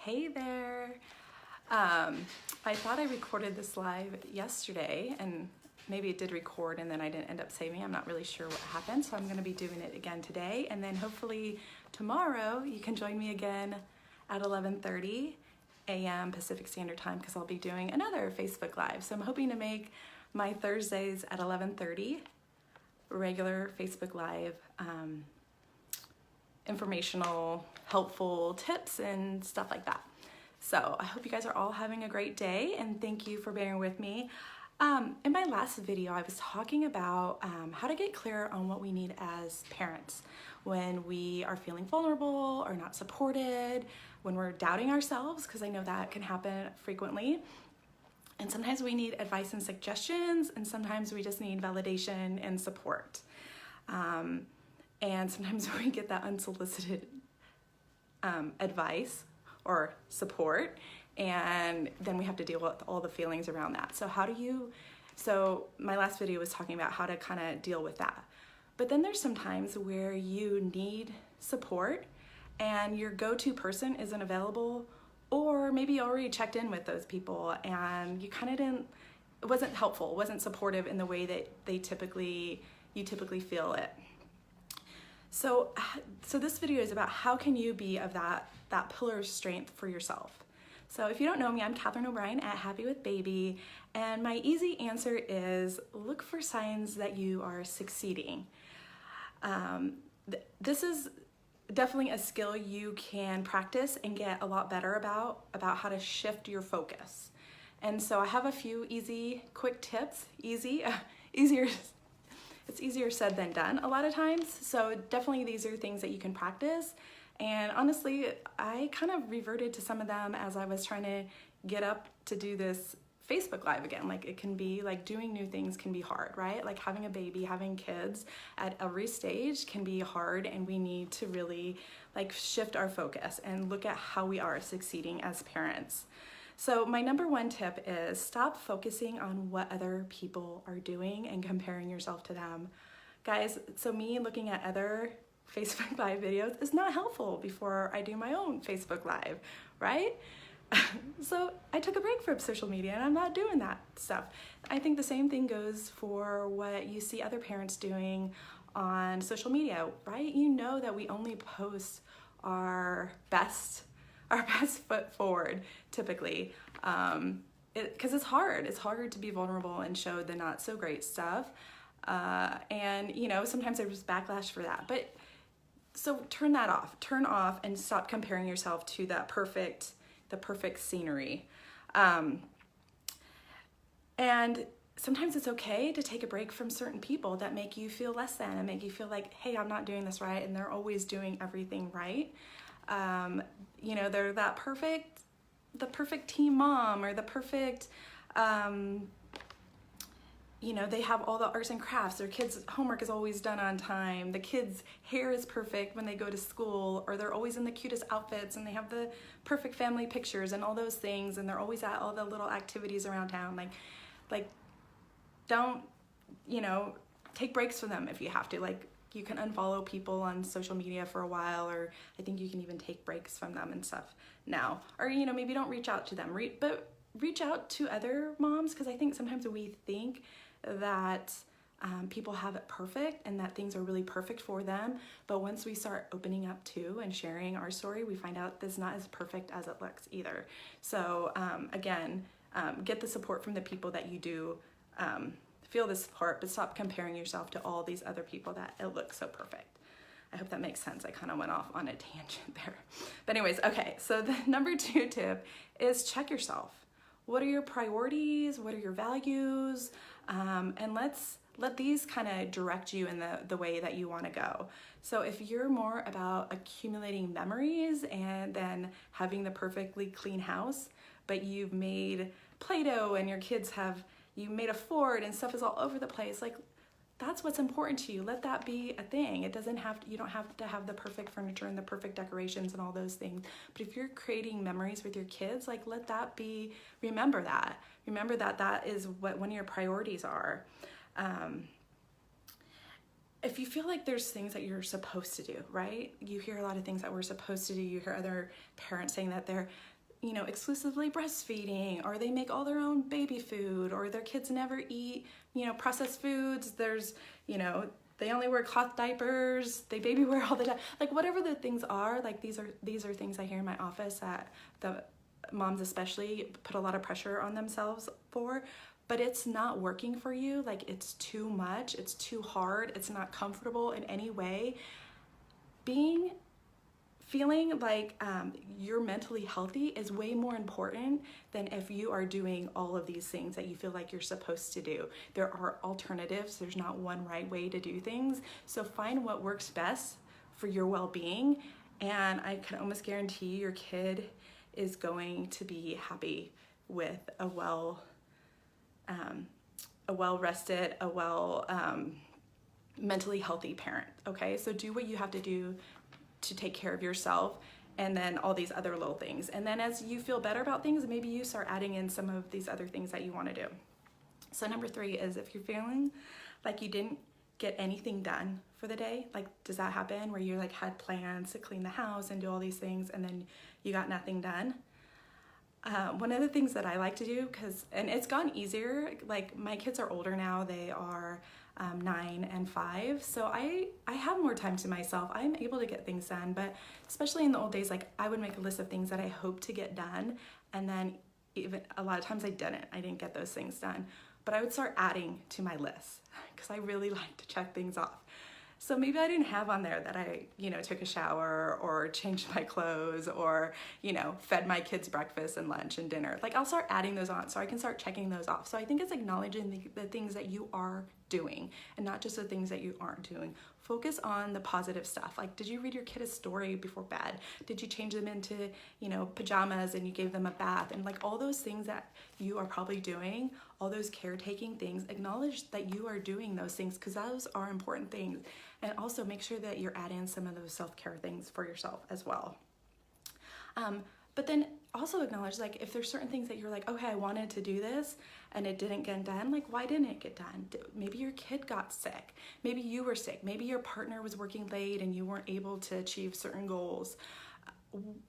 Hey there. I thought I recorded this live yesterday and maybe it did record and then I didn't end up saving. I'm not really sure what happened, so I'm going to be doing it again today, and then hopefully tomorrow you can join me again at 11:30 a.m. Pacific Standard Time, because I'll be doing another Facebook Live. So I'm hoping to make my Thursdays at 11:30 regular Facebook Live informational, helpful tips and stuff like that. So I hope you guys are all having a great day, and thank you for bearing with me. In my last video, I was talking about how to get clear on what we need as parents when we are feeling vulnerable or not supported, when we're doubting ourselves, because I know that can happen frequently. And sometimes we need advice and suggestions, and sometimes we just need validation and support. And sometimes we get that unsolicited advice or support, and then we have to deal with all the feelings around that. So my last video was talking about how to kind of deal with that. But then there's some times where you need support and your go-to person isn't available, or maybe you already checked in with those people and you kind of it wasn't helpful, wasn't supportive in the way that you typically feel it. So this video is about how can you be of that pillar of strength for yourself. So if you don't know me, I'm Catherine O'Brien at Happy with Baby, and my easy answer is look for signs that you are succeeding. This is definitely a skill you can practice and get a lot better about how to shift your focus. And so I have a few easy, quick tips. It's easier said than done a lot of times. So definitely these are things that you can practice. And honestly, I kind of reverted to some of them as I was trying to get up to do this Facebook Live again. Like, it can be like doing new things can be hard, right? Like having a baby, having kids at every stage can be hard, and we need to really like shift our focus and look at how we are succeeding as parents. So my number one tip is stop focusing on what other people are doing and comparing yourself to them. Guys, so me looking at other Facebook Live videos is not helpful before I do my own Facebook Live, right? So I took a break from social media and I'm not doing that stuff. I think the same thing goes for what you see other parents doing on social media, right? You know that we only post our best foot forward typically, because it's hard to be vulnerable and show the not so great stuff, and sometimes there's backlash for that. But so turn off and stop comparing yourself to the perfect scenery, and sometimes it's okay to take a break from certain people that make you feel less than and make you feel like, hey, I'm not doing this right, and they're always doing everything right. They're the perfect teen mom, or the perfect, they have all the arts and crafts, their kids' homework is always done on time, the kids' hair is perfect when they go to school, or they're always in the cutest outfits, and they have the perfect family pictures and all those things, and they're always at all the little activities around town. Like don't, take breaks from them if you have to. Like, you can unfollow people on social media for a while, or I think you can even take breaks from them and stuff now. Or, maybe don't reach out to them, but reach out to other moms, because I think sometimes we think that people have it perfect and that things are really perfect for them. But once we start opening up too and sharing our story, we find out this is not as perfect as it looks either. So again, get the support from the people that you do feel the support, but stop comparing yourself to all these other people that it looks so perfect. I hope that makes sense. I kind of went off on a tangent there. But anyways, okay, so the number 2 tip is check yourself. What are your priorities? What are your values? And let these kind of direct you in the way that you want to go. So if you're more about accumulating memories and then having the perfectly clean house, but you've made Play-Doh and your kids you made a fort and stuff is all over the place, like, that's what's important to you. Let that be a thing. You don't have to have the perfect furniture and the perfect decorations and all those things. But if you're creating memories with your kids, like, let that be, remember that is what one of your priorities are. if you feel like there's things that you're supposed to do, right? You hear a lot of things that we're supposed to do. You hear other parents saying that they're, you know, exclusively breastfeeding, or they make all their own baby food, or their kids never eat, you know, processed foods. There's, you know, they only wear cloth diapers, they baby wear all the time. Like whatever the things are, like these are things I hear in my office that the moms especially put a lot of pressure on themselves for. But it's not working for you. Like it's too much, it's too hard, it's not comfortable in any way. Feeling like you're mentally healthy is way more important than if you are doing all of these things that you feel like you're supposed to do. There are alternatives. There's not one right way to do things. So find what works best for your well-being, and I can almost guarantee your kid is going to be happy with a well-rested, mentally healthy parent, okay? So do what you have to do to take care of yourself, and then all these other little things. And then as you feel better about things, maybe you start adding in some of these other things that you want to do. So number 3 is if you're feeling like you didn't get anything done for the day, like does that happen where you like had plans to clean the house and do all these things and then you got nothing done? One of the things that I like to do, and it's gotten easier, like my kids are older now, they are 9 and 5, so I have more time to myself. I'm able to get things done, but especially in the old days, like I would make a list of things that I hope to get done, and then even a lot of times I didn't get those things done, but I would start adding to my list because I really like to check things off. So maybe I didn't have on there that I, you know, took a shower or changed my clothes or, you know, fed my kids breakfast and lunch and dinner. Like I'll start adding those on so I can start checking those off. So I think it's acknowledging the things that you are doing and not just the things that you aren't doing. Focus on the positive stuff. Like, did you read your kid a story before bed? Did you change them into, you know, pajamas and you gave them a bath? And like all those things that you are probably doing, all those caretaking things, acknowledge that you are doing those things because those are important things. And also make sure that you're adding some of those self-care things for yourself as well. But then also acknowledge, like, if there's certain things that you're like, okay, I wanted to do this and it didn't get done, like, why didn't it get done? Maybe your kid got sick. Maybe you were sick. Maybe your partner was working late and you weren't able to achieve certain goals.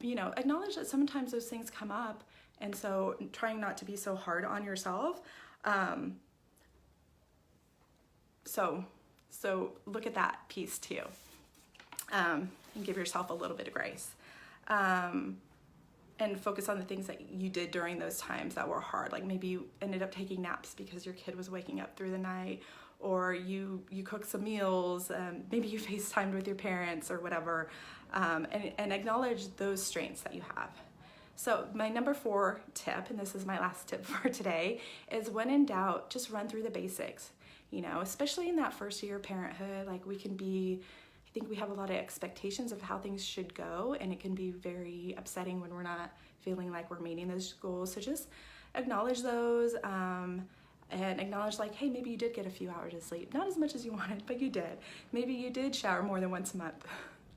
You know, acknowledge that sometimes those things come up, and so trying not to be so hard on yourself. So look at that piece too, and give yourself a little bit of grace. And focus on the things that you did during those times that were hard. Like maybe you ended up taking naps because your kid was waking up through the night, or you cooked some meals, maybe you FaceTimed with your parents or whatever, and acknowledge those strengths that you have. So my number 4 tip, and this is my last tip for today, is when in doubt, just run through the basics. You know, especially in that first year of parenthood, like I think we have a lot of expectations of how things should go, and it can be very upsetting when we're not feeling like we're meeting those goals. So just acknowledge those, and acknowledge like, hey, maybe you did get a few hours of sleep. Not as much as you wanted, but you did. Maybe you did shower more than once a month.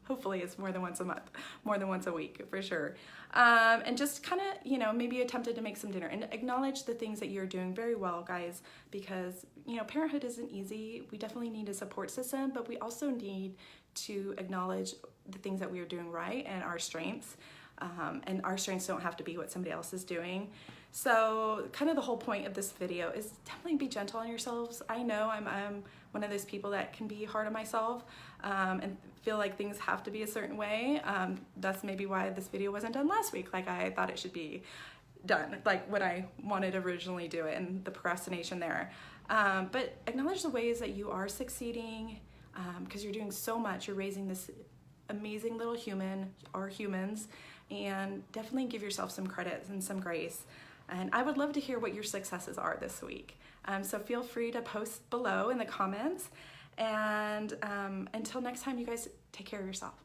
Hopefully it's more than once a month, more than once a week for sure. And just kind of, you know, maybe attempted to make some dinner, and acknowledge the things that you're doing very well, guys, because, you know, parenthood isn't easy. We definitely need a support system, but we also need to acknowledge the things that we are doing right and our strengths. And our strengths don't have to be what somebody else is doing. So kind of the whole point of this video is definitely be gentle on yourselves. I know I'm one of those people that can be hard on myself, and feel like things have to be a certain way. That's maybe why this video wasn't done last week like I thought it should be done, like when I wanted to originally do it, and the procrastination there. But acknowledge the ways that you are succeeding, because you're doing so much. You're raising this amazing little human, or humans, and definitely give yourself some credit and some grace. And I would love to hear what your successes are this week. So feel free to post below in the comments. And until next time, you guys take care of yourself.